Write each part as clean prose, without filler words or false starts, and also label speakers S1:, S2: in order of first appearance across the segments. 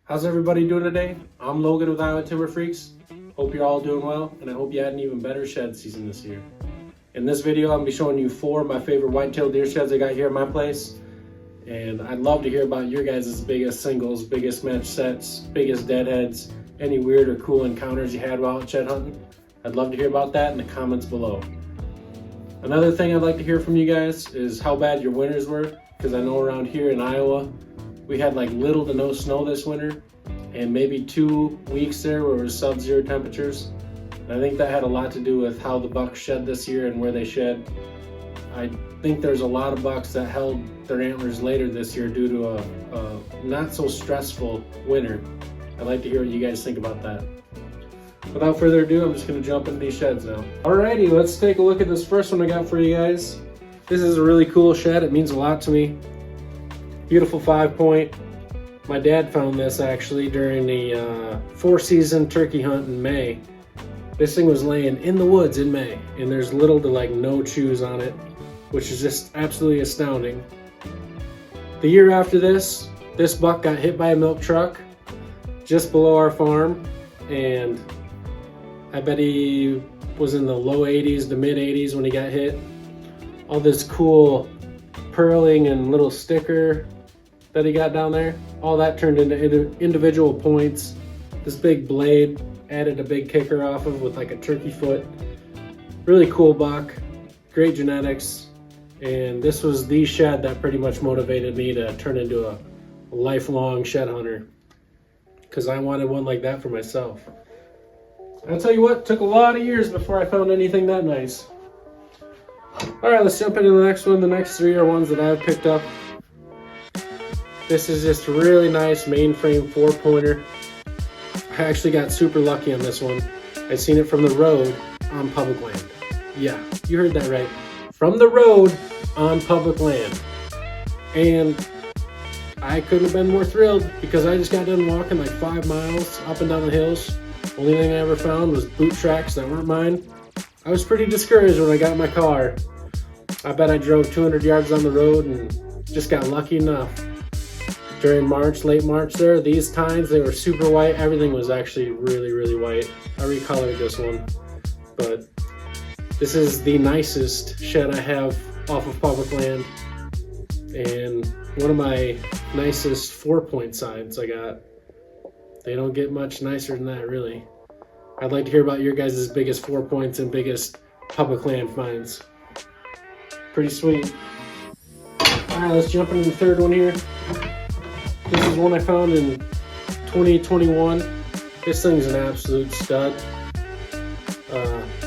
S1: How's everybody doing today? I'm Logan with Iowa Timber Freaks. Hope you're all doing well, and I hope you had an even better shed season this year. In this video, I'm going to be showing you 4 of my favorite white-tailed deer sheds I got here at my place. And I'd love to hear about your guys' biggest singles, biggest match sets, biggest deadheads, any weird or cool encounters you had while out shed hunting. I'd love to hear about that in the comments below. Another thing I'd like to hear from you guys is how bad your winters were, because I know around here in Iowa, we had like little to no snow this winter, and maybe 2 weeks there where it was sub-zero temperatures. And I think that had a lot to do with how the bucks shed this year and where they shed. I think there's a lot of bucks that held their antlers later this year due to a not so stressful winter. I'd like to hear what you guys think about that. Without further ado, I'm just going to jump into these sheds now. Alrighty, let's take a look at this first one I got for you guys. This is a really cool shed. It means a lot to me. Beautiful 5-point. My dad found this actually during the 4-season turkey hunt in May. This thing was laying in the woods in May, and there's little to like no chews on it, which is just absolutely astounding. The year after this buck got hit by a milk truck just below our farm, and I bet he was in the low 80s to mid 80s when he got hit. All this cool purling and little sticker that he got down there, all that turned into individual points. This big blade added a big kicker off of with like a turkey foot. Really cool buck, great genetics, and this was the shed that pretty much motivated me to turn into a lifelong shed hunter, because I wanted one like that for myself. I'll tell you what, it took a lot of years before I found anything that nice. Alright, let's jump into the next one. The next 3 are ones that I've picked up. This is just a really nice mainframe 4-pointer. I actually got super lucky on this one. I seen it from the road on public land. Yeah, you heard that right. From the road on public land. And I couldn't have been more thrilled, because I just got done walking like 5 miles up and down the hills. Only thing I ever found was boot tracks that weren't mine. I was pretty discouraged when I got in my car. I bet I drove 200 yards on the road and just got lucky enough. During March, late March there, these tines, they were super white. Everything was actually really, really white. I recolored this one. But this is the nicest shed I have off of public land, and one of my nicest 4-point signs I got. They don't get much nicer than that, really. I'd like to hear about your guys' biggest 4 points and biggest public land finds. Pretty sweet. Alright, let's jump into the third one here. This is one I found in 2021. This thing's an absolute stud.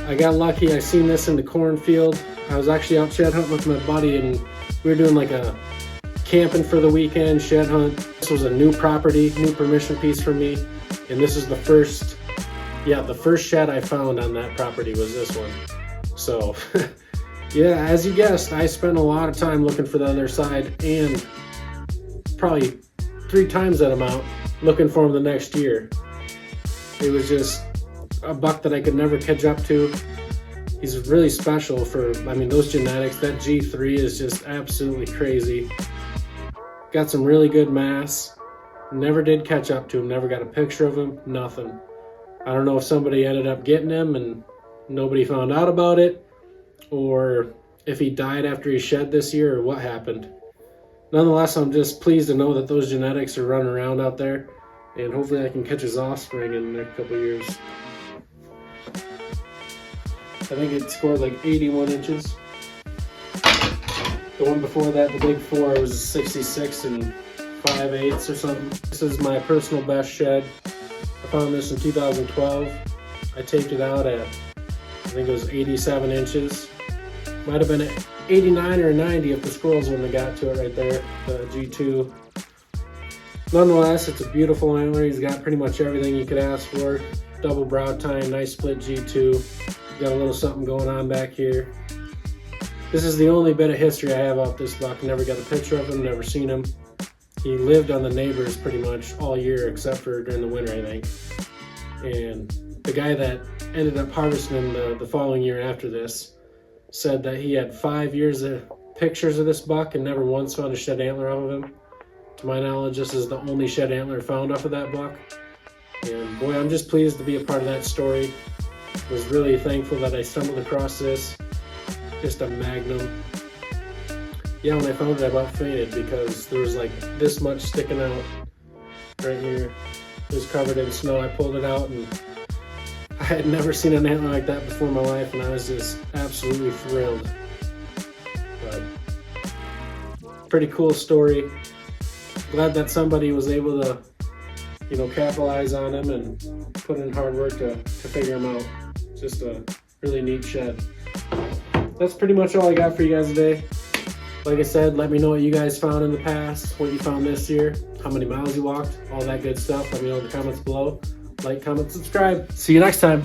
S1: I got lucky. I seen this in the cornfield. I was actually out shed hunting with my buddy, and we were doing like a camping for the weekend shed hunt. This was a new property, new permission piece for me, and this is the first shed I found on that property was this one. So yeah, as you guessed, I spent a lot of time looking for the other side, and probably 3 times that amount looking for him the next year. It was just a buck that I could never catch up to. He's really special for, I mean, those genetics. That G3 is just absolutely crazy. Got some really good mass. Never did catch up to him, never got a picture of him, nothing. I don't know if somebody ended up getting him and nobody found out about it, or if he died after he shed this year, or what happened. Nonetheless, I'm just pleased to know that those genetics are running around out there, and hopefully I can catch his offspring in the next couple of years. I think it scored like 81 inches. The one before that, the big 4, was a 66 and 5/8 or something. This is my personal best shed. I found this in 2012. I taped it out at, I think it was 87 inches. Might have been at 89 or 90 if the squirrels wouldn't have got to it right there, the G2. Nonetheless, it's a beautiful antler. He's got pretty much everything you could ask for. Double brow tine, nice split G2. Got a little something going on back here. This is the only bit of history I have off this buck. Never got a picture of him, never seen him. He lived on the neighbors pretty much all year except for during the winter, I think. And the guy that ended up harvesting him the following year after this said that he had 5 years of pictures of this buck and never once found a shed antler off of him. To my knowledge, this is the only shed antler found off of that buck. And boy, I'm just pleased to be a part of that story. Was really thankful that I stumbled across this. Just a magnum. Yeah, when I found it, I about fainted because there was like this much sticking out right here. It was covered in snow. I pulled it out and I had never seen an antler like that before in my life, and I was just absolutely thrilled. But pretty cool story. Glad that somebody was able to, you know, capitalize on him and put in hard work to figure him out. Just a really neat shed. That's pretty much all I got for you guys today. Like I said, let me know what you guys found in the past, what you found this year, how many miles you walked, all that good stuff. Let me know in the comments below. Like, comment, subscribe. See you next time.